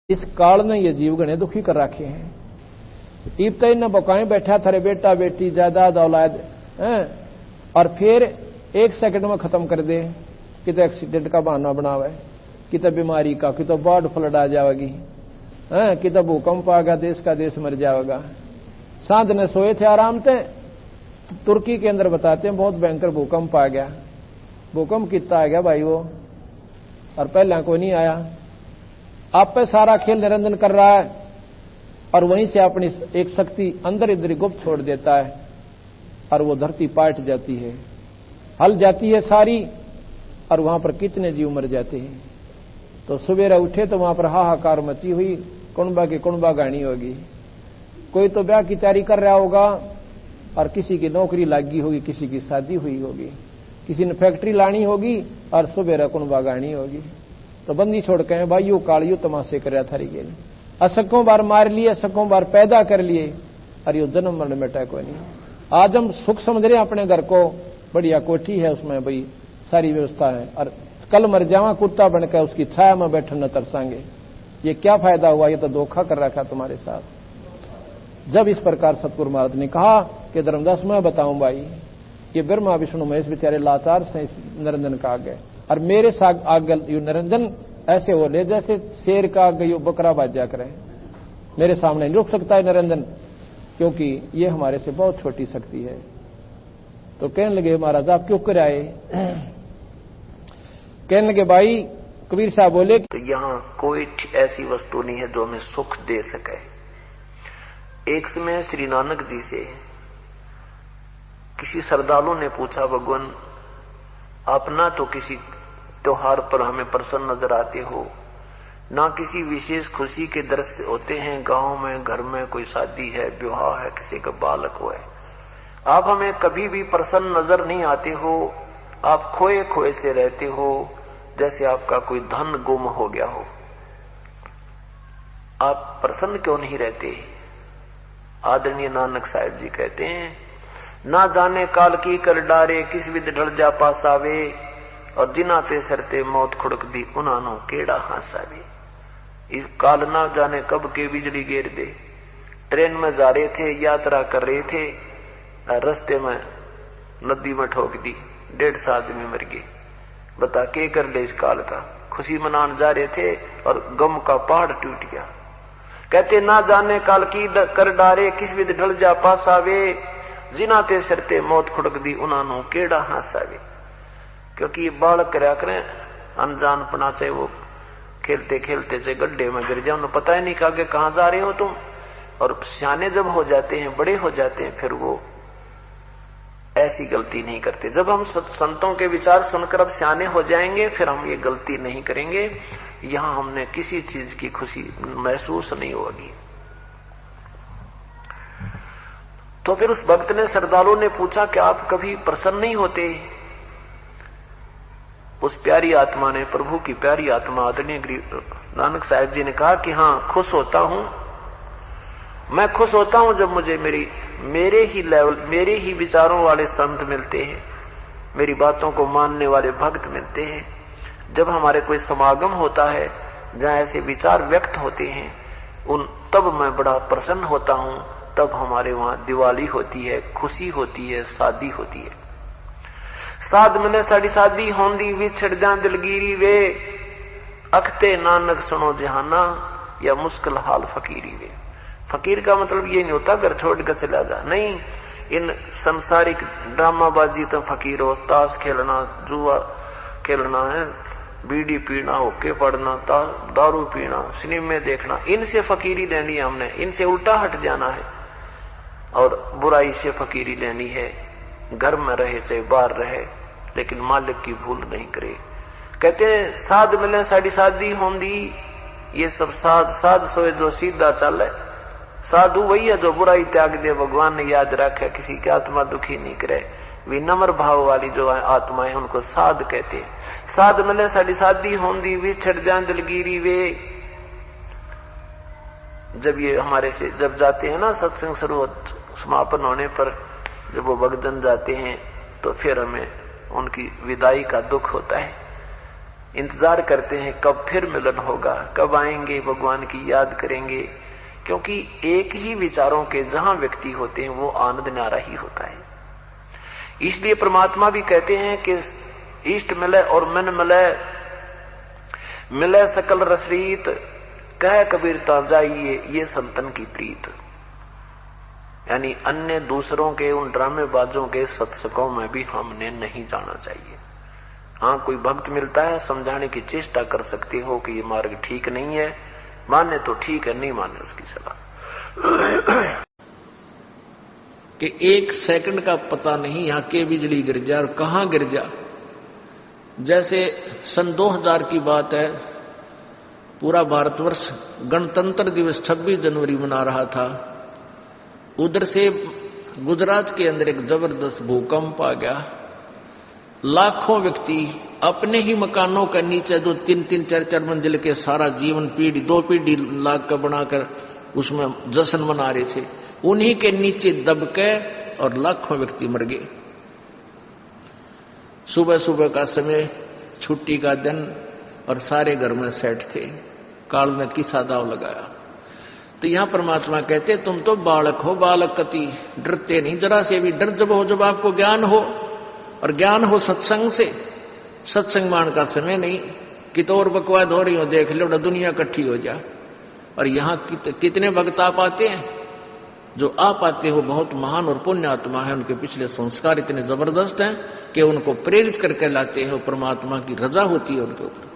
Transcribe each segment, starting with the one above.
इस काल में ये जीव गणे दुखी कर रखे हैं। इब तक न बकाए बैठा थारे बेटा बेटी जायदाद औलाद और फिर एक सेकंड में खत्म कर दे। कितने एक्सीडेंट का बहाना बनावे, कितने बीमारी का, कितने बाढ़ फ्लड आ जाएगी, कितने भूकंप आ गया, देश का देश मर जाएगा। सांध ने सोए थे आराम से, तुर्की के अंदर बताते हैं बहुत भयंकर भूकंप आ गया। भूकंप कितना आ गया भाई वो, और पहला कोई नहीं आया। आप पे सारा खेल निरंजन कर रहा है और वहीं से अपनी एक शक्ति अंदर इधर गुप्त छोड़ देता है और वो धरती पाट जाती है, हल जाती है सारी, और वहां पर कितने जीव मर जाते हैं। तो सवेरे उठे तो वहां पर हाहाकार मची हुई, कुणबा की कुणबा गानी होगी। कोई तो ब्याह की तैयारी कर रहा होगा और किसी की नौकरी लगी होगी, किसी की शादी हुई होगी, किसी ने फैक्ट्री लानी होगी और सवेरे कुणबा गानी होगी। तो बंदी छोड़ के भाई यू काल यू तमाशे कर रहा था रे, असकों बार मार लिए, असकों बार पैदा कर लिए, और यो जन्म मरण मिटा कोई नहीं। आज हम सुख समझ रहे हैं अपने घर को, बढ़िया कोठी है उसमें भाई सारी व्यवस्था है, और कल मर जावा कुत्ता बनकर उसकी छाया में बैठन न तरसांगे। ये क्या फायदा हुआ, ये तो धोखा कर रखा तुम्हारे साथ। जब इस प्रकार सतगुरु महाराज ने कहा कि धर्मदास मैं बताऊं भाई, ये ब्रह्मा विष्णु महेश बेचारे लाचार से निरंजन का आगे, और मेरे साथ आगे यू निरंजन ऐसे हो ले जैसे शेर का आगे यू बकरा बाजा करे। मेरे सामने नहीं रुक सकता है निरंजन, क्योंकि ये हमारे से बहुत छोटी शक्ति है। तो कहने लगे महाराज आप क्यों कर आए? कहने लगे भाई, कबीर साहब बोले तो यहाँ कोई ऐसी वस्तु नहीं है जो हमें सुख दे सके। एक समय श्री नानक जी से किसी श्रद्धालु ने पूछा, भगवान आप ना तो किसी त्योहार पर हमें प्रसन्न नजर आते हो, ना किसी विशेष खुशी के दृश्य होते हैं, गांव में घर में कोई शादी है, विवाह है, किसी का बालक हो है, आप हमें कभी भी प्रसन्न नजर नहीं आते हो। आप खोए खोए से रहते हो, जैसे आपका कोई धन गुम हो गया हो। आप प्रसन्न क्यों नहीं रहते? आदरणीय नानक साहिब जी कहते हैं, ना जाने काल की कर डारे, किस विद ढल जा पासावे, और जिना ते सरते मौत खुड़क दी, उन्हानो केड़ा हासावे। इस काल ना जाने कब के बिजली गिर दे। ट्रेन में जा रहे थे, यात्रा कर रहे थे, रास्ते में नदी में ठोक दी, 150 आदमी मर गए। बता के कर ले इस काल का। खुशी मनाने जा रहे थे और गम का पहाड़ टूट गया। कहते ना जाने काल की कर डारे, किस विद ढल जा पासावे, जिना ते सरते मौत खुड़क दी, उन्हानो केड़ा हासावे। क्योंकि ये बालक करा करें अनजान पना, चाहे वो खेलते खेलते चाहे गड्ढे में गिर जाए, उन्हें पता ही नहीं कि कहां जा रहे हो तुम। और सियाने जब हो जाते हैं, बड़े हो जाते हैं, फिर वो ऐसी गलती नहीं करते। जब हम संतों के विचार सुनकर अब सियाने हो जाएंगे, फिर हम ये गलती नहीं करेंगे। यहां हमने किसी चीज की खुशी महसूस नहीं होगी। तो फिर उस भक्त ने, श्रद्धालु ने पूछा कि आप कभी प्रसन्न नहीं होते? उस प्यारी आत्मा ने, प्रभु की प्यारी आत्मा आदरणीय नानक साहिब जी ने कहा कि हाँ, खुश होता हूं। मैं खुश होता हूं जब मुझे मेरे ही लेवल, मेरे ही विचारों वाले संत मिलते हैं, मेरी बातों को मानने वाले भक्त मिलते हैं। जब हमारे कोई समागम होता है जहां ऐसे विचार व्यक्त होते हैं, तब मैं बड़ा प्रसन्न होता हूं। तब हमारे वहां दिवाली होती है, खुशी होती है, शादी होती है। साध मने साड़ी शादी होंदी, विछड़ जा दिलगिरी वे, अखते नानक सुनो जहाना, या मुश्किल हाल फकीरी वे। फकीर का मतलब ये नहीं होता घर छोड़ कर चला जा, नहीं। इन संसारिक ड्रामाबाजी तो फकीर हो, ताश खेलना, जुआ खेलना है, बीड़ी पीना, होके पढ़ना, दारू पीना, सिनेमे देखना, इनसे फकीरी लेनी है हमने। इनसे उल्टा हट जाना है और बुराई से फकीरी लेनी है। घर में रहे चाहे बाहर रहे, लेकिन मालिक की भूल नहीं करे। कहते हैं साध मिले साड़ी शादी होंदी, ये सब साध सोए जो सीधा चले। साधु वही है जो बुराई त्याग दे, भगवान ने याद रखे, किसी की आत्मा दुखी नहीं करे। विनम्र भाव वाली जो आत्माएं, उनको साध कहते हैं। साध मिले साड़ी शादी होंदी, विछड़ जा दिलगिरी वे। जब ये हमारे से जब जाते हैं ना, सत्संग शुरू समापन होने पर जब वो भक्तजन जाते हैं, तो फिर हमें उनकी विदाई का दुख होता है। इंतजार करते हैं कब फिर मिलन होगा, कब आएंगे, भगवान की याद करेंगे। क्योंकि एक ही विचारों के जहां व्यक्ति होते हैं वो आनंद न्यारा ही होता है। इसलिए परमात्मा भी कहते हैं कि इष्ट मिले और मन मिले, मिले सकल रसरीत, कह कबीर ता जाइए ये संतन की प्रीत। यानी अन्य दूसरों के उन ड्रामेबाजों के सत्संगों में भी हमने नहीं जाना चाहिए। हाँ, कोई भक्त मिलता है, समझाने की चेष्टा कर सकते हो कि ये मार्ग ठीक नहीं है, माने तो ठीक है, नहीं माने उसकी सलाह। कि एक सेकंड का पता नहीं यहाँ के बिजली गिर जाए और कहां गिर जा। जैसे सन 2000 की बात है, पूरा भारतवर्ष गणतंत्र दिवस 26 जनवरी मना रहा था। उधर से गुजरात के अंदर एक जबरदस्त भूकंप आ गया। लाखों व्यक्ति अपने ही मकानों के नीचे, जो 3-3, 4-4 मंजिल के सारा जीवन पीढ़ी 2 पीढ़ी लाग कर बनाकर उसमें जश्न मना रहे थे, उन्हीं के नीचे दबके और लाखों व्यक्ति मर गए। सुबह सुबह का समय, छुट्टी का दिन, और सारे घर में सेठ थे। काल ने किसा दाव लगाया। तो यहां परमात्मा कहते तुम तो बालक हो, बालक कति डरते नहीं जरा से भी। डर जब हो जब आपको ज्ञान हो, और ज्ञान हो सत्संग से। सत्संग मान का समय नहीं कि तो और बकवाद हो रही हो, देख लो दुनिया इकट्ठी हो जा। और यहाँ कितने भक्त आ पाते हैं, जो आ पाते हो बहुत महान और पुण्य आत्मा है, उनके पिछले संस्कार इतने जबरदस्त हैं कि उनको प्रेरित करके लाते हैं, परमात्मा की रजा होती है उनके ऊपर।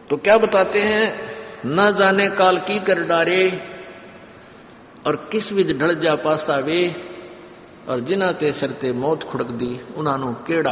तो क्या बताते हैं, न जाने काल की कर डारे, और किस विध ढल जा पासा वे, और जिना ते सरते मौत खुड़क दी उन्हां नूं केड़ा।